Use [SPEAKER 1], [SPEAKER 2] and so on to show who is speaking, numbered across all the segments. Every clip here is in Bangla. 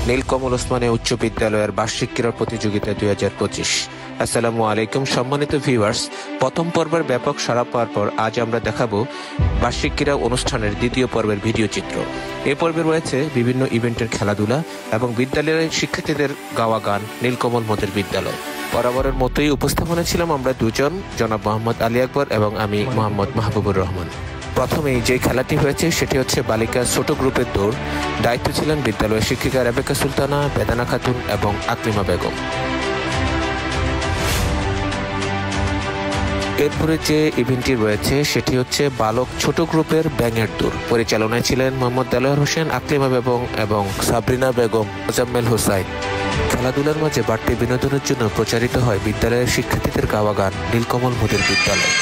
[SPEAKER 1] নীলকমল ওসমানী উচ্চ বিদ্যালয়ের বার্ষিক ক্রীড়া প্রতিযোগিতা 2025। আসসালামু আলাইকুম সম্মানিত ভিউয়ার্স, প্রথম পর্বের ব্যাপক সাড়া পাওয়ার পর আজ আমরা দেখাবো বার্ষিক ক্রীড়া অনুষ্ঠানের দ্বিতীয় পর্বের ভিডিও চিত্র। এ পর্বে রয়েছে বিভিন্ন ইভেন্টের খেলাধুলা এবং বিদ্যালয়ের শিক্ষার্থীদের গাওয়া গান নীলকমল মোদের বিদ্যালয়। বরাবরের মতোই উপস্থাপনা ছিলাম আমরা দুজন, জনাব মোহাম্মদ আলী আকবর এবং আমি মোহাম্মদ মাহবুবুর রহমান। প্রথমেই যে খেলাটি হয়েছে সেটি হচ্ছে বালিকা ছোট গ্রুপের দৌড়। দায়িত্ব ছিলেন বিদ্যালয়ের শিক্ষিকা রেবেকা সুলতানা, বেদানা খাতুন এবং আকলিমা বেগম। এরপরে যে ইভেন্টটি রয়েছে সেটি হচ্ছে বালক ছোট গ্রুপের ব্যাঙের দৌড়। পরিচালনায় ছিলেন মোহাম্মদ দেলোয়ার হোসেন, আকলিমা বেগম এবং সাবরিনা বেগম, মোজাম্মেল হোসাইন। খেলাধুলার মাঝে বাড়তি বিনোদনের জন্য প্রচারিত হয় বিদ্যালয়ের শিক্ষার্থীদের গাওয়া গান নীলকমল মোদের বিদ্যালয়।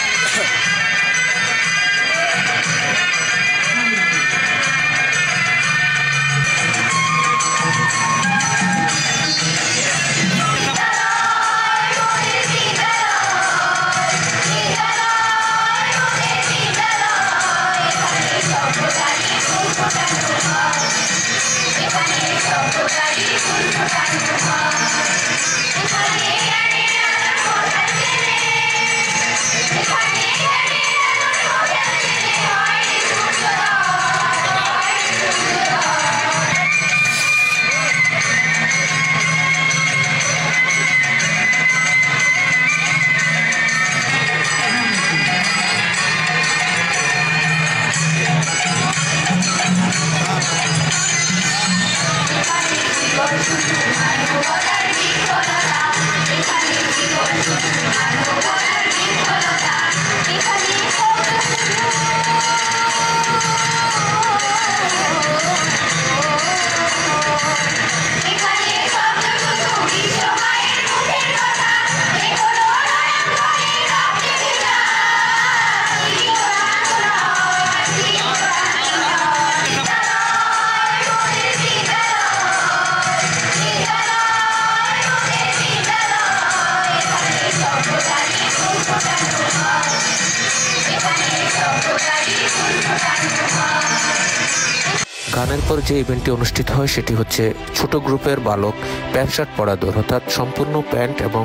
[SPEAKER 1] গানের পর যে ইভেন্টটি অনুষ্ঠিত হয় সেটি হচ্ছে ছোট গ্রুপের বালক প্যান্ট শার্ট পরা দৌড়, অর্থাৎ সম্পূর্ণ প্যান্ট এবং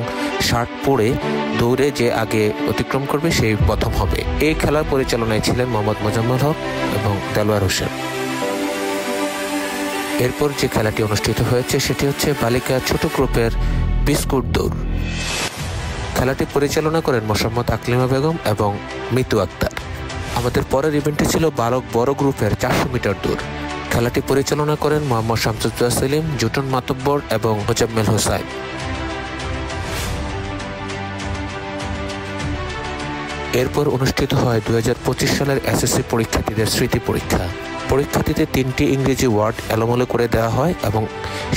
[SPEAKER 1] শার্ট পরে দৌড়ে যে আগে অতিক্রম করবে সেই প্রথম হবে। এই খেলার পরিচালনায় ছিলেন মোহাম্মদ মোজাম্মেল হক এবং দেলোয়ার হোসেন। এরপর যে খেলাটি অনুষ্ঠিত হয়েছে সেটি হচ্ছে বালিকা ছোট গ্রুপের বিস্কুট দৌড়। খেলাটি পরিচালনা করেন মোসাম্মদ আকলিমা বেগম এবং মিতু আক্তার। আমাদের পরের ইভেন্টটি ছিল বালক বড় গ্রুপের 400 মিটার দৌড়। খেলাটি পরিচালনা করেন মোহাম্মদ শামসুজ্জোহা সেলিম, জুটন মাতব্বর এবং মোজাম্মেল হোসাইন। এরপর অনুষ্ঠিত হয় 2025 সালের এসএসসি পরীক্ষার্থীদের স্মৃতি পরীক্ষা। পরীক্ষার্থীদের 3টি ইংরেজি ওয়ার্ড এলোমেলো করে দেওয়া হয় এবং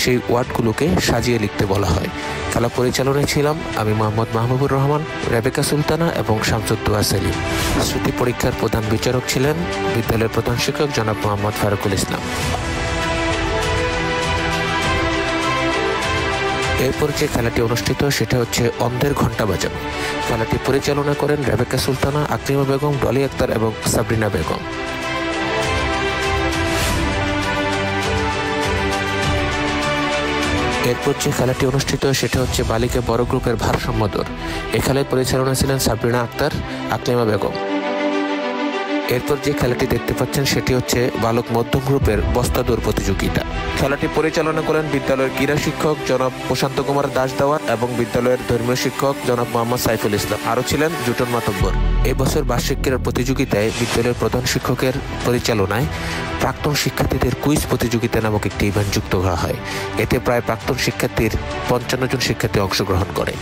[SPEAKER 1] সেই ওয়ার্ডগুলোকে সাজিয়ে লিখতে বলা হয়। খেলা পরিচালনায় ছিলাম আমি মোহাম্মদ মাহবুবুর রহমান, রেবেকা সুলতানা এবং শামসুজ্জোহা সেলিম। স্মৃতি পরীক্ষার প্রধান বিচারক ছিলেন বিদ্যালয়ের প্রধান শিক্ষক জনাব মোহাম্মদ ফারুকুল ইসলাম। এরপর যে খেলাটি অনুষ্ঠিত সেটা হচ্ছে অন্ধের ঘণ্টা বাজানো। খেলাটি পরিচালনা করেন রেবেকা সুলতানা, আকলিমা বেগম, ডলি আক্তার এবং সাবরিনা বেগম। এরপর যে খেলাটি অনুষ্ঠিত সেটা হচ্ছে বালিকা বড় গ্রুপের ভারসাম্য দৌড়। এ খেলায় পরিচালনা ছিলেন সাবরিনা আক্তার, আকলিমা বেগম। এরপর যে খেলাটি দেখতে পাচ্ছেন সেটি হচ্ছে বালক মধ্যম গ্রুপের বস্তা দৌড় প্রতিযোগিতা। খেলাটি পরিচালনা করেন বিদ্যালয়ের ক্রীড়া শিক্ষক জনাব প্রশান্ত কুমার দাস দেওয়ান এবং বিদ্যালয়ের ধর্মীয় শিক্ষক জনাব মোহাম্মদ সাইফুল ইসলাম, আরও ছিলেন জুটন মাতব্বর। এবছর বার্ষিক ক্রীড়া প্রতিযোগিতায় বিদ্যালয়ের প্রধান শিক্ষকের পরিচালনায় প্রাক্তন শিক্ষার্থীদের কুইজ প্রতিযোগিতা নামক একটি ইভেন্ট যুক্ত করা হয়। এতে প্রায় প্রাক্তন শিক্ষার্থীর 55 জন শিক্ষার্থী অংশগ্রহণ করে।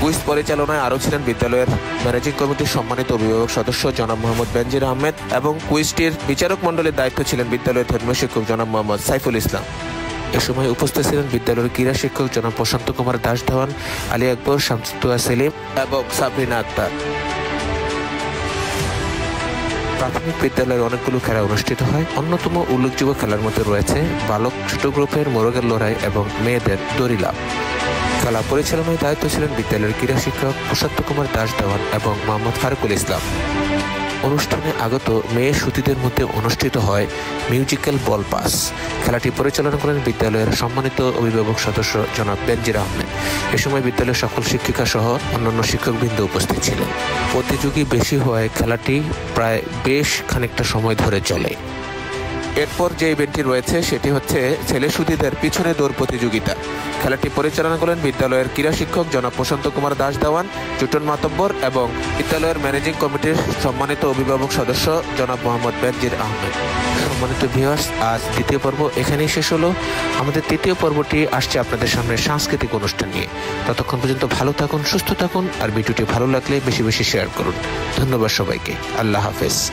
[SPEAKER 1] কুইজ পরিচালনায় আরও ছিলেন বিদ্যালয়ের ম্যানেজিং কমিটির সম্মানিত অভিভাবক সদস্য জনাব মোহাম্মদ বেনজির আহমেদ এবং কুইজটির বিচারক মণ্ডলীর দায়িত্ব ছিলেন বিদ্যালয়ের ধর্মীয় শিক্ষক জনাব মোহাম্মদ সাইফুল ইসলাম। এ সময় উপস্থিত ছিলেন বিদ্যালয়ের ক্রীড়া শিক্ষক জনাব প্রশান্ত কুমার দাস দেওয়ান, আলী আকবর, শামসুজ্জোহা সেলিম এবং সাবরিনা আক্তার। প্রাথমিক বিদ্যালয়ের অনেকগুলো খেলা অনুষ্ঠিত হয়। অন্যতম উল্লেখযোগ্য খেলার মধ্যে রয়েছে বালক ছোট গ্রুপের মোরগের লড়াই এবং মেয়েদের দড়ি লাফ। খেলা পরিচালনায় দায়িত্ব ছিলেন বিদ্যালয়ের ক্রীড়া শিক্ষক প্রশান্ত কুমার দাস দেওয়ান এবং মোহাম্মদ ফারুকুল ইসলাম। অনুষ্ঠানে আগত মেয়ে সুতিদের মধ্যে অনুষ্ঠিত হয় মিউজিক্যাল বল পাস। খেলাটি পরিচালনা করেন বিদ্যালয়ের সম্মানিত অভিভাবক সদস্য জনাব বেনজির আহমেদ। এ সময় বিদ্যালয়ের সকল শিক্ষিকা সহ অন্যান্য শিক্ষকবৃন্দ উপস্থিত ছিলেন। প্রতিযোগী বেশি হওয়ায় খেলাটি প্রায় বেশ খানিকটা সময় ধরে চলে। এরপর যে ইভেন্টটি রয়েছে সেটি হচ্ছে ছেলে সুধীদের পিছনে দৌড় প্রতিযোগিতা। খেলাটি পরিচালনা করেন বিদ্যালয়ের ক্রীড়া শিক্ষক জনাব প্রশান্ত কুমার দাস দেওয়ান, জুটন মাতব্বর এবং বিদ্যালয়ের ম্যানেজিং কমিটির সম্মানিত অভিভাবক সদস্য জনাব মোহাম্মদ বেনজির আহমেদ। সম্মানিত ভিউয়ার্স, আজ দ্বিতীয় পর্ব এখানেই শেষ হলো। আমাদের তৃতীয় পর্বটি আসছে আপনাদের সামনে সাংস্কৃতিক অনুষ্ঠান নিয়ে। ততক্ষণ পর্যন্ত ভালো থাকুন, সুস্থ থাকুন, আর ভিডিওটি ভালো লাগলে বেশি বেশি শেয়ার করুন। ধন্যবাদ সবাইকে। আল্লাহ হাফেজ।